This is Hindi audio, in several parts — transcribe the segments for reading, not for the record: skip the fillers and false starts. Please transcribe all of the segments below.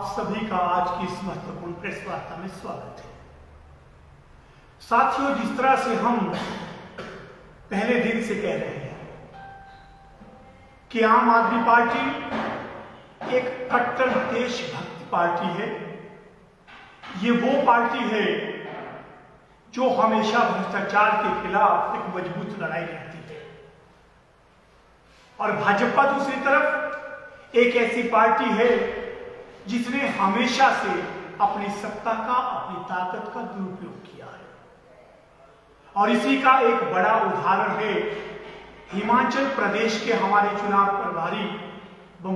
सभी का आज की इस महत्वपूर्ण प्रेस वार्ता में स्वागत है। साथियों, जिस तरह से हम पहले दिन से कह रहे हैं कि आम आदमी पार्टी एक कट्टर देशभक्त पार्टी है, ये वो पार्टी है जो हमेशा भ्रष्टाचार के खिलाफ एक मजबूत लड़ाई लड़ती है, और भाजपा दूसरी तरफ एक ऐसी पार्टी है जिसने हमेशा से अपनी सत्ता का, अपनी ताकत का दुरुपयोग किया है। और इसी का एक बड़ा उदाहरण है हिमाचल प्रदेश के हमारे चुनाव प्रभारी व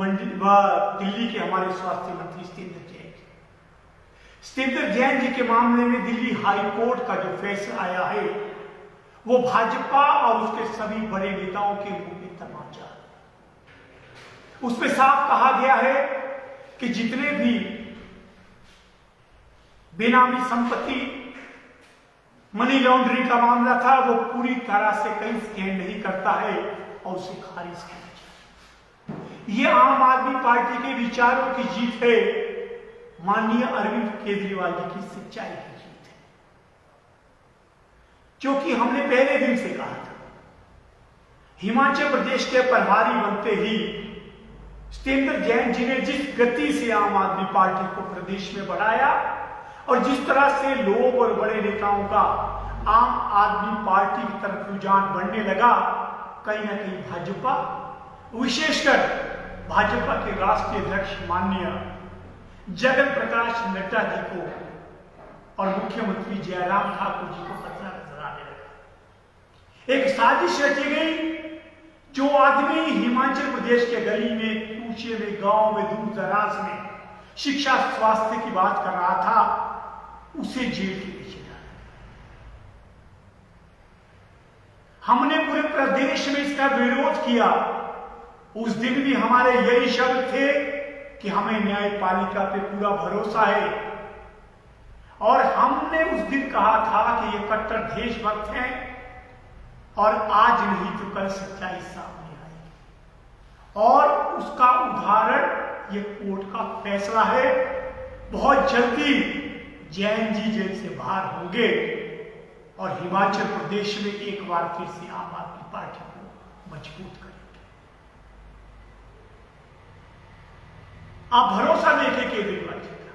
दिल्ली के हमारे स्वास्थ्य मंत्री सत्येंद्र जैन जी के मामले में दिल्ली हाई कोर्ट का जो फैसला आया है वो भाजपा और उसके सभी बड़े नेताओं के मुंह में तमाचा। उसमें साफ कहा गया है कि जितने भी बेनामी संपत्ति, मनी लॉन्ड्रिंग का मामला था वो पूरी तरह से कहीं स्टैंड नहीं करता है और उसे खारिज किया जाए। ये आम आदमी पार्टी के विचारों की जीत है, माननीय अरविंद केजरीवाल जी की सच्चाई की जीत है। क्योंकि हमने पहले दिन से कहा था, हिमाचल प्रदेश के प्रभारी बनते ही सत्येंद्र जैन जी ने जिस गति से आम आदमी पार्टी को प्रदेश में बढ़ाया और जिस तरह से लोग और बड़े नेताओं का आम आदमी पार्टी की तरफ रुझान बढ़ने लगा, कहीं ना कहीं भाजपा, विशेषकर भाजपा के राष्ट्रीय अध्यक्ष माननीय जगत प्रकाश नड्डा जी को और मुख्यमंत्री जयराम ठाकुर जी को खतरा नजर आने लगा। एक साजिश रची गई, जो आदमी हिमाचल प्रदेश के गली में, कूचे में, गांव में, दूर दराज में शिक्षा स्वास्थ्य की बात कर रहा था, उसे जेल के पीछे डाला। हमने पूरे प्रदेश में इसका विरोध किया। उस दिन भी हमारे यही शब्द थे कि हमें न्यायपालिका पे पूरा भरोसा है, और हमने उस दिन कहा था कि ये कट्टर देशभक्त हैं और आज नहीं तो कल सच्चाई सामने आएगी। और उसका उदाहरण ये कोर्ट का फैसला है। बहुत जल्दी जैन जी जेल से बाहर होंगे और हिमाचल प्रदेश में एक बार फिर से आम आदमी पार्टी को मजबूत करेंगे। आप भरोसा देखें केजरीवाल जी का।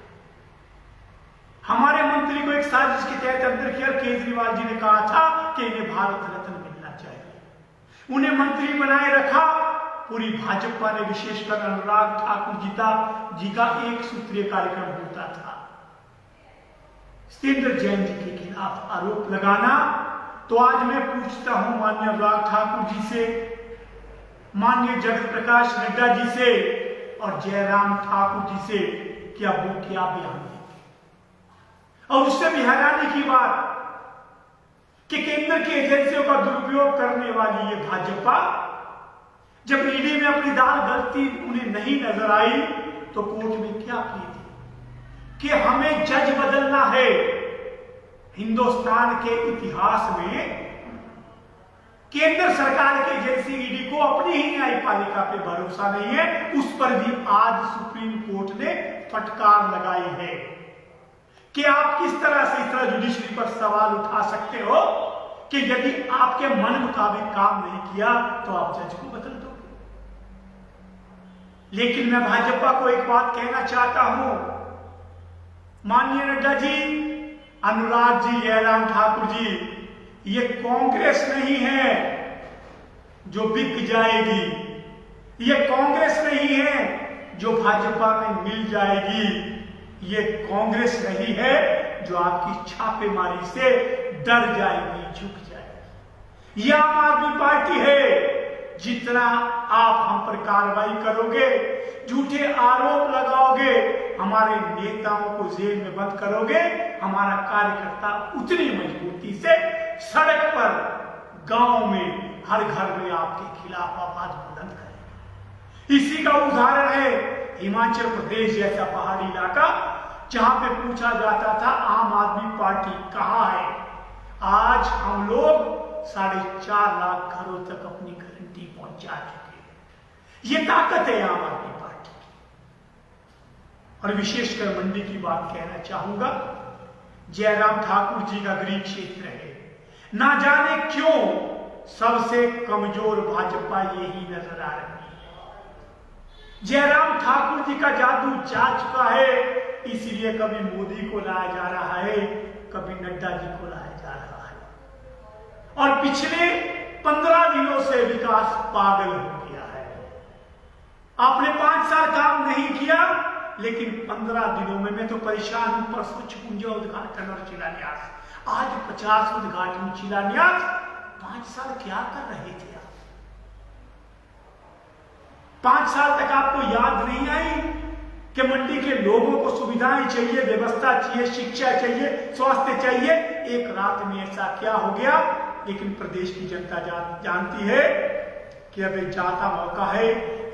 हमारे मंत्री को एक साजिश के तहत अंदर किया, केजरीवाल जी ने कहा था कि इन्हें भारत रत्न मिलना चाहिए, उन्हें मंत्री बनाए रखा। पूरी भाजपा ने, विशेषकर अनुराग ठाकुर जी का एक सूत्रीय कार्यक्रम होता था सत्येंद्र जैन जी के खिलाफ आरोप लगाना। तो आज मैं पूछता हूं माननीय अनुराग ठाकुर जी से, माननीय जगत प्रकाश नड्डा जी से और जयराम ठाकुर जी से, क्या वो क्या बयान देंगे? और उससे भी हैरानी की बात कि केंद्र की एजेंसियों का दुरुपयोग करने वाली ये भाजपा, जब ईडी में अपनी दाल गलती उन्हें नहीं नजर आई तो कोर्ट में क्या की थी कि हमें जज बदलना है। हिंदुस्तान के इतिहास में केंद्र सरकार की एजेंसी ईडी को अपनी ही न्यायपालिका पे भरोसा नहीं है। उस पर भी आज सुप्रीम कोर्ट ने फटकार लगाई है कि आप किस तरह से इस तरह जुडिशरी पर सवाल उठा सकते हो कि यदि आपके मन मुताबिक काम नहीं किया तो आप जज को बदल दोगे। लेकिन मैं भाजपा को एक बात कहना चाहता हूं, माननीय नड्डा जी, अनुराग जी, जयराम ठाकुर जी, ये कांग्रेस नहीं है जो बिक जाएगी, ये कांग्रेस नहीं है जो भाजपा में मिल जाएगी, ये कांग्रेस नहीं है जो आपकी छापेमारी से डर जाएगी, झुक जाएगी। ये आम आदमी पार्टी है। जितना आप हम पर कार्रवाई करोगे, झूठे आरोप लगाओगे, हमारे नेताओं को जेल में बंद करोगे, हमारा कार्यकर्ता उतनी मजबूती से सड़क पर, गांव में, हर घर में आपके खिलाफ आवाज बुलंद करेगा। इसी का उदाहरण है हिमाचल प्रदेश जैसा पहाड़ी इलाका, जहां पे पूछा जाता था आम आदमी पार्टी कहां है। आज हम लोग 4.5 लाख घरों तक अपनी गारंटी पहुंचा चुके हैं। ये ताकत है आम आदमी पार्टी की। और विशेषकर मंडी की बात कहना चाहूंगा। जयराम ठाकुर जी का गरीब क्षेत्र है, ना जाने क्यों सबसे कमजोर भाजपा यही नजर आ रही है। जयराम ठाकुर जी का जादू जा चुका है, इसलिए कभी मोदी को लाया जा रहा है, कभी नड्डा जी को लाया जा रहा है। और पिछले 15 दिनों से विकास पागल हो गया है। आपने 5 साल काम नहीं किया, लेकिन 15 दिनों में मैं तो परेशान हूं। परसों छपुंजा उद्घाटन और शिलान्यास, आज 50 उद्घाटन शिलान्यास। 5 साल क्या कर रहे थे आप? 5 साल तक आपको याद नहीं आई कि मंडी के लोगों को सुविधाएं चाहिए, व्यवस्था चाहिए, शिक्षा चाहिए, स्वास्थ्य चाहिए। एक रात में ऐसा क्या हो गया? लेकिन प्रदेश की जनता जानती है कि अब एक जाता मौका है।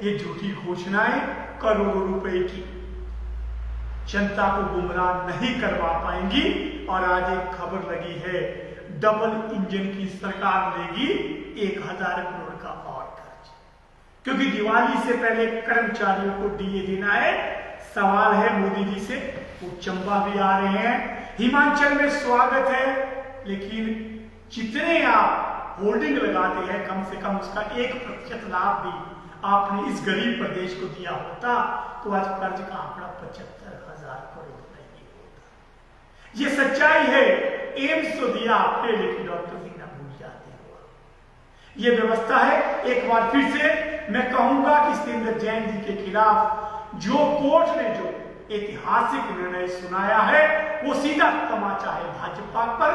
ये झूठी घोषणाएं करोड़ों रुपए की जनता को गुमराह नहीं करवा पाएंगी। और आज एक खबर लगी है, डबल इंजन की सरकार लेगी 1000 करोड़ का और खर्च, क्योंकि दिवाली से पहले कर्मचारियों को डीए देना है। सवाल है मोदी जी से, वो चंबा भी आ रहे हैं, हिमाचल में स्वागत है, लेकिन जितने आप होल्डिंग लगाते हैं कम से कम उसका 1% लाभ भी आपने इस गरीब प्रदेश को दिया होता तो आज कर्ज का आंकड़ा 75,000 करोड़ नहीं होता। ये सच्चाई है। एम्स तो दिया आपने, लेकिन डॉक्टर जी ना भूल जाते हो। ये व्यवस्था है। एक बार फिर से मैं कहूंगा कि सत्येंद्र जैन जी के खिलाफ जो कोर्ट ने जो ऐतिहासिक निर्णय सुनाया है, वो सीधा तमाचा है भाजपा पर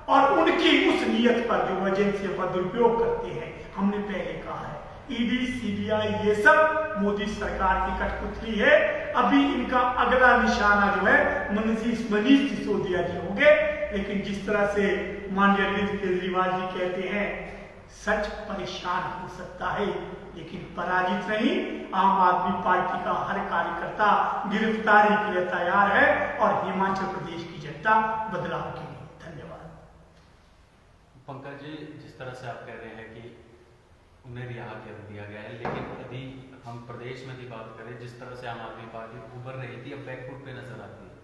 और उनकी उस नियत पर जो एजेंसी का दुरुपयोग करते हैं। हमने पहले कहा है, ईडी, सीबीआई ये सब मोदी सरकार की कठपुतली है। अभी इनका अगला निशाना जो है मनीष सिसोदिया जी होंगे। लेकिन जिस तरह से माननीय अरविंद केजरीवाल जी कहते हैं, सच परेशान हो सकता है लेकिन पराजित नहीं। आम आदमी पार्टी का हर कार्यकर्ता गिरफ्तारी के लिए तैयार है और हिमाचल प्रदेश की जनता बदलाव के लिए। धन्यवाद। पंकज जी, जिस तरह से आप कह रहे हैं कि उन्हें रिहा कर दिया गया है, लेकिन यदि हम प्रदेश में की बात करें, जिस तरह से आम आदमी पार्टी उभर रही थी, अब बैकफुट पे नजर आती है।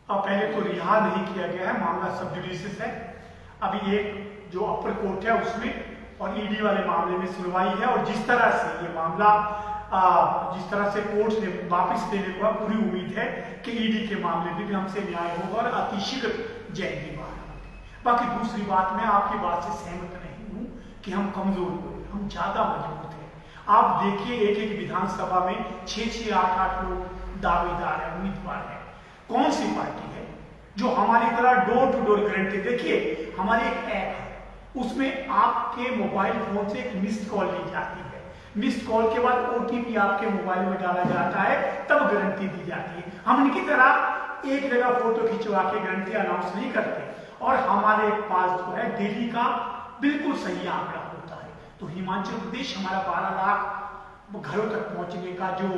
अब पहले तो रिहा नहीं किया गया है, मामला सब जुडिशियस है। अभी एक जो अपर कोर्ट है उसमें और ईडी वाले मामले में सुनवाई है। और जिस तरह से ये मामला जिस तरह से कोर्ट ने वापस देने को पूरी उम्मीद है कि ईडी के मामले में भी हमसे न्याय होगा और अतिशीघ्र जाएगी बाहर। बाकी दूसरी बात, मैं आपकी बात से सहमत नहीं हूं कि हम कमजोर हुए, हम ज्यादा मजबूत हैं। आप देखिए, एक एक विधानसभा में 6-6, 8-8 लोग दावेदार है, उम्मीदवार है। कौन सी पार्टी है जो हमारी तरह डोर टू डोर गारंटी? देखिए, हमारी एक ऐप है, उसमें आपके मोबाइल फोन से एक मिस्ड कॉल ली जाती है। मिस्ड कॉल के बाद ओटीपी आपके मोबाइल में डाला जाता है, तब गारंटी दी जाती है। हम इनकी तरह एक जगह फोटो खिंचवा के गारंटी अनाउंस नहीं करते। और हमारे पास जो है दिल्ली का बिल्कुल सही आंकड़ा होता है। तो हिमाचल प्रदेश हमारा 12 लाख घरों तक पहुंचने का जो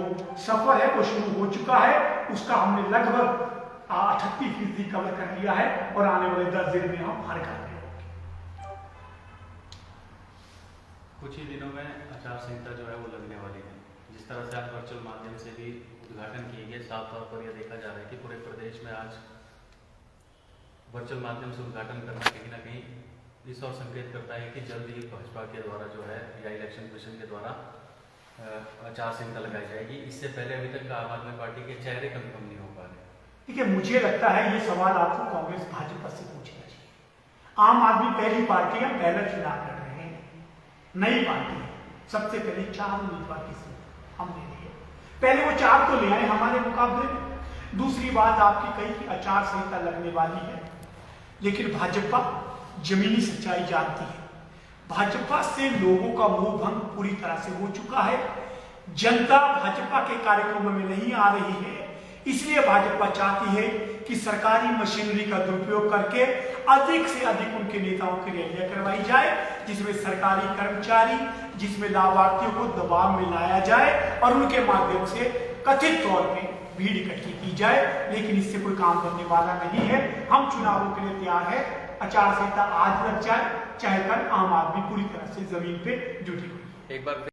सफर है वो शुरू हो चुका है। उसका हमने लगभग 38% कवर कर लिया है और आने वाले 10 दिन में हम हर कर कुछ ही दिनों में आचार संहिता जो है वो लगने वाली है। जिस तरह से आज वर्चुअल माध्यम से भी उद्घाटन किए गए, साफ तौर पर यह देखा जा रहा है कि पूरे प्रदेश में आज वर्चुअल माध्यम से उद्घाटन करना कहीं ना कहीं इस और संकेत करता है कि जल्द ही भाजपा के द्वारा जो है या इलेक्शन कमीशन के द्वारा आचार संहिता लगाई जाएगी। इससे पहले अभी तक आम आदमी पार्टी के चेहरे कम नहीं हो पा रहे। देखिए, मुझे लगता है ये सवाल आपको कांग्रेस भाजपा से पूछना चाहिए। आम आदमी पहली पार्टी है, पहला चुनाव लड़ रहे हैं, नई पार्टी है। सबसे पहले 4 उम्मीदवार की सीट हमने दी है। पहले वो 4 तो ले आए हमारे मुकाबले में। दूसरी बात आपकी कही कि आचार संहिता लगने वाली है, लेकिन भाजपा जमीनी सच्चाई जानती है। भाजपा से लोगों का मोह भंग पूरी तरह से हो चुका है। जनता भाजपा के कार्यक्रमों में नहीं आ रही है, इसलिए भाजपा चाहती है कि सरकारी मशीनरी का दुरुपयोग करके अधिक से अधिक उनके नेताओं की रैलियां करवाई जाए, जिसमें सरकारी कर्मचारी, जिसमें लाभार्थियों को दबाव में लाया जाए और उनके माध्यम से कथित तौर पे भीड़ इकट्ठी की जाए। लेकिन इससे कोई काम करने वाला नहीं है। हम चुनावों के लिए तैयार है। आचार संहिता आज लग जाए चाहे कल, आम आदमी पूरी तरह से जमीन पे जुटी हुई। एक बार